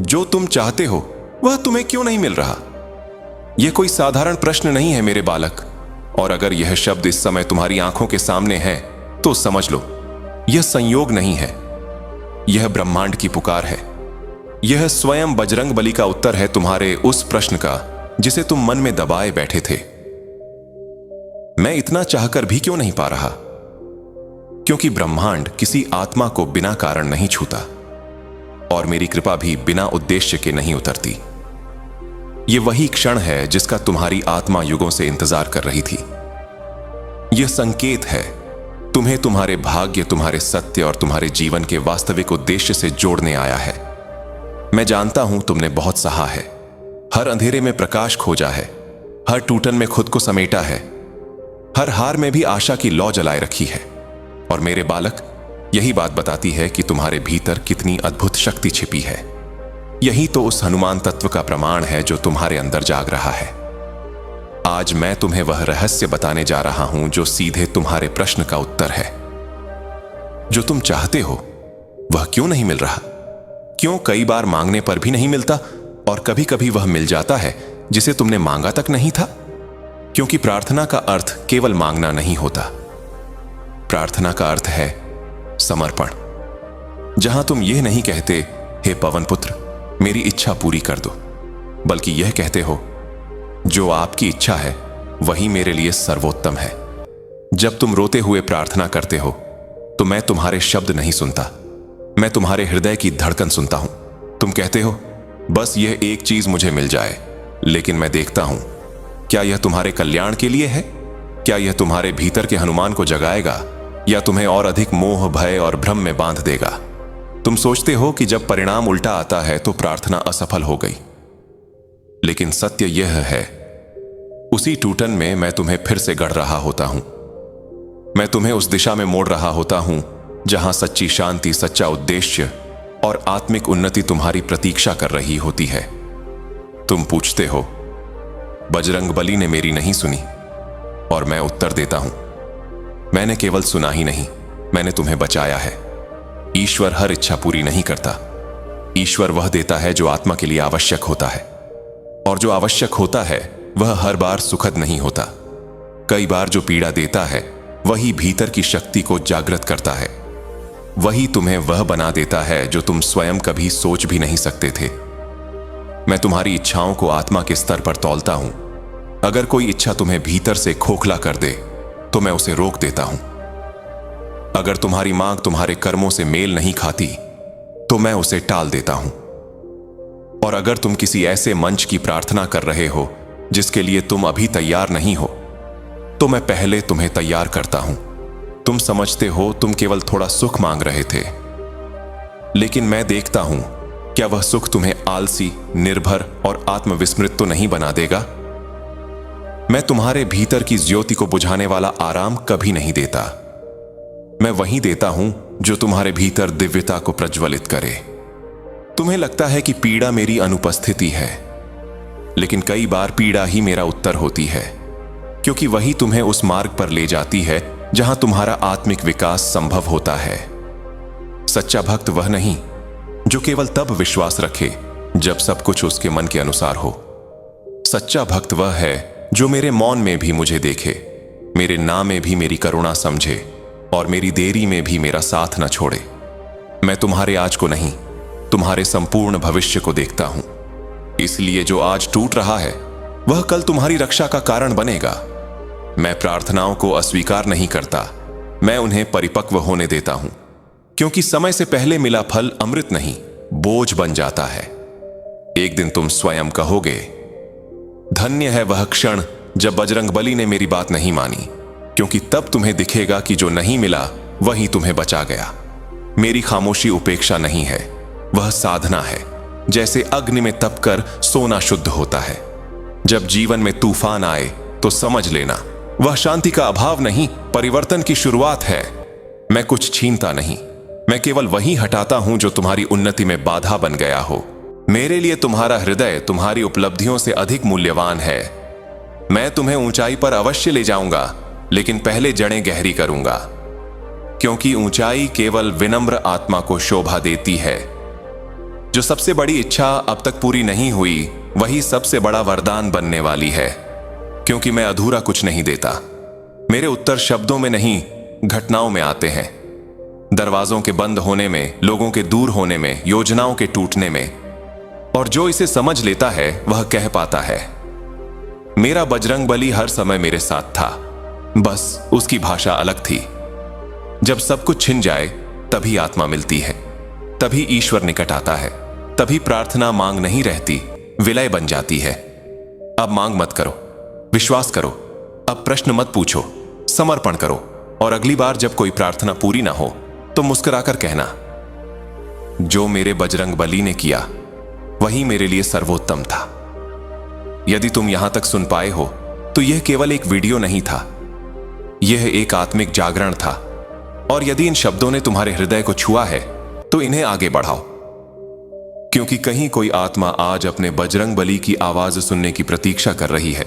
जो तुम चाहते हो वह तुम्हें क्यों नहीं मिल रहा? यह कोई साधारण प्रश्न नहीं है मेरे बालक, और अगर यह शब्द इस समय तुम्हारी आंखों के सामने है तो समझ लो, यह संयोग नहीं है, यह ब्रह्मांड की पुकार है। यह स्वयं बजरंगबली का उत्तर है तुम्हारे उस प्रश्न का जिसे तुम मन में दबाए बैठे थे। मैं इतना चाहकर भी क्यों नहीं पा रहा? क्योंकि ब्रह्मांड किसी आत्मा को बिना कारण नहीं छूता, और मेरी कृपा भी बिना उद्देश्य के नहीं उतरती। यह वही क्षण है जिसका तुम्हारी आत्मा युगों से इंतजार कर रही थी। यह संकेत है तुम्हें तुम्हारे भाग्य, तुम्हारे सत्य और तुम्हारे जीवन के वास्तविक उद्देश्य से जोड़ने आया है। मैं जानता हूं तुमने बहुत सहा है, हर अंधेरे में प्रकाश खोजा है, हर टूटन में खुद को समेटा है, हर हार में भी आशा की लौ जलाए रखी है। और मेरे बालक, यही बात बताती है कि तुम्हारे भीतर कितनी अद्भुत शक्ति छिपी है। यही तो उस हनुमान तत्व का प्रमाण है जो तुम्हारे अंदर जाग रहा है। आज मैं तुम्हें वह रहस्य बताने जा रहा हूं जो सीधे तुम्हारे प्रश्न का उत्तर है। जो तुम चाहते हो वह क्यों नहीं मिल रहा? क्यों कई बार मांगने पर भी नहीं मिलता, और कभी कभी वह मिल जाता है जिसे तुमने मांगा तक नहीं था? क्योंकि प्रार्थना का अर्थ केवल मांगना नहीं होता। प्रार्थना का अर्थ है समर्पण, जहां तुम यह नहीं कहते, हे पवन पुत्र मेरी इच्छा पूरी कर दो, बल्कि यह कहते हो, जो आपकी इच्छा है वही मेरे लिए सर्वोत्तम है। जब तुम रोते हुए प्रार्थना करते हो तो मैं तुम्हारे शब्द नहीं सुनता, मैं तुम्हारे हृदय की धड़कन सुनता हूं। तुम कहते हो, बस यह एक चीज मुझे मिल जाए, लेकिन मैं देखता हूं, क्या यह तुम्हारे कल्याण के लिए है? क्या यह तुम्हारे भीतर के हनुमान को जगाएगा, या तुम्हें और अधिक मोह, भय और भ्रम में बांध देगा? तुम सोचते हो कि जब परिणाम उल्टा आता है तो प्रार्थना असफल हो गई, लेकिन सत्य यह है, उसी टूटन में मैं तुम्हें फिर से गढ़ रहा होता हूं। मैं तुम्हें उस दिशा में मोड़ रहा होता हूं जहां सच्ची शांति, सच्चा उद्देश्य और आत्मिक उन्नति तुम्हारी प्रतीक्षा कर रही होती है। तुम पूछते हो, बजरंगबली ने मेरी नहीं सुनी, और मैं उत्तर देता हूं, मैंने केवल सुना ही नहीं, मैंने तुम्हें बचाया है। ईश्वर हर इच्छा पूरी नहीं करता। ईश्वर वह देता है जो आत्मा के लिए आवश्यक होता है, और जो आवश्यक होता है वह हर बार सुखद नहीं होता। कई बार जो पीड़ा देता है वही भीतर की शक्ति को जागृत करता है, वही तुम्हें वह बना देता है जो तुम स्वयं कभी सोच भी नहीं सकते थे। मैं तुम्हारी इच्छाओं को आत्मा के स्तर पर तौलता हूं। अगर कोई इच्छा तुम्हें भीतर से खोखला कर दे तो मैं उसे रोक देता हूं। अगर तुम्हारी मांग तुम्हारे कर्मों से मेल नहीं खाती तो मैं उसे टाल देता हूं। और अगर तुम किसी ऐसे मंच की प्रार्थना कर रहे हो जिसके लिए तुम अभी तैयार नहीं हो, तो मैं पहले तुम्हें तैयार करता हूं। तुम समझते हो तुम केवल थोड़ा सुख मांग रहे थे, लेकिन मैं देखता हूं क्या वह सुख तुम्हें आलसी, निर्भर और आत्मविस्मृत तो नहीं बना देगा। मैं तुम्हारे भीतर की ज्योति को बुझाने वाला आराम कभी नहीं देता। मैं वही देता हूं जो तुम्हारे भीतर दिव्यता को प्रज्वलित करे। तुम्हें लगता है कि पीड़ा मेरी अनुपस्थिति है, लेकिन कई बार पीड़ा ही मेरा उत्तर होती है, क्योंकि वही तुम्हें उस मार्ग पर ले जाती है जहां तुम्हारा आत्मिक विकास संभव होता है। सच्चा भक्त वह नहीं जो केवल तब विश्वास रखे जब सब कुछ उसके मन के अनुसार हो। सच्चा भक्त वह है जो मेरे मौन में भी मुझे देखे, मेरे ना में भी मेरी करुणा समझे, और मेरी देरी में भी मेरा साथ न छोड़े। मैं तुम्हारे आज को नहीं, तुम्हारे संपूर्ण भविष्य को देखता हूं। इसलिए जो आज टूट रहा है वह कल तुम्हारी रक्षा का कारण बनेगा। मैं प्रार्थनाओं को अस्वीकार नहीं करता, मैं उन्हें परिपक्व होने देता हूं, क्योंकि समय से पहले मिला फल अमृत नहीं, बोझ बन जाता है। एक दिन तुम स्वयं कहोगे, धन्य है वह क्षण जब बजरंगबली ने मेरी बात नहीं मानी, क्योंकि तब तुम्हें दिखेगा कि जो नहीं मिला वही तुम्हें बचा गया। मेरी खामोशी उपेक्षा नहीं है, वह साधना है। जैसे अग्नि में तपकर सोना शुद्ध होता है। जब जीवन में तूफान आए तो समझ लेना वह शांति का अभाव नहीं, परिवर्तन की शुरुआत है। मैं कुछ छीनता नहीं, मैं केवल वही हटाता हूं जो तुम्हारी उन्नति में बाधा बन गया हो। मेरे लिए तुम्हारा हृदय तुम्हारी उपलब्धियों से अधिक मूल्यवान है। मैं तुम्हें ऊंचाई पर अवश्य ले जाऊंगा, लेकिन पहले जड़ें गहरी करूंगा, क्योंकि ऊंचाई केवल विनम्र आत्मा को शोभा देती है। जो सबसे बड़ी इच्छा अब तक पूरी नहीं हुई वही सबसे बड़ा वरदान बनने वाली है, क्योंकि मैं अधूरा कुछ नहीं देता। मेरे उत्तर शब्दों में नहीं, घटनाओं में आते हैं। दरवाजों के बंद होने में, लोगों के दूर होने में, योजनाओं के टूटने में। और जो इसे समझ लेता है वह कह पाता है, मेरा बजरंगबली हर समय मेरे साथ था, बस उसकी भाषा अलग थी। जब सब कुछ छिन जाए तभी आत्मा मिलती है, तभी ईश्वर निकट आता है, तभी प्रार्थना मांग नहीं रहती, विलय बन जाती है। अब मांग मत करो, विश्वास करो, अब प्रश्न मत पूछो, समर्पण करो। और अगली बार जब कोई प्रार्थना पूरी ना हो तो मुस्कुराकर कहना, जो मेरे बजरंगबली ने किया वही मेरे लिए सर्वोत्तम था। यदि तुम यहां तक सुन पाए हो तो यह केवल एक वीडियो नहीं था, यह एक आत्मिक जागरण था। और यदि इन शब्दों ने तुम्हारे हृदय को छुआ है तो इन्हें आगे बढ़ाओ, क्योंकि कहीं कोई आत्मा आज अपने बजरंगबली की आवाज सुनने की प्रतीक्षा कर रही है।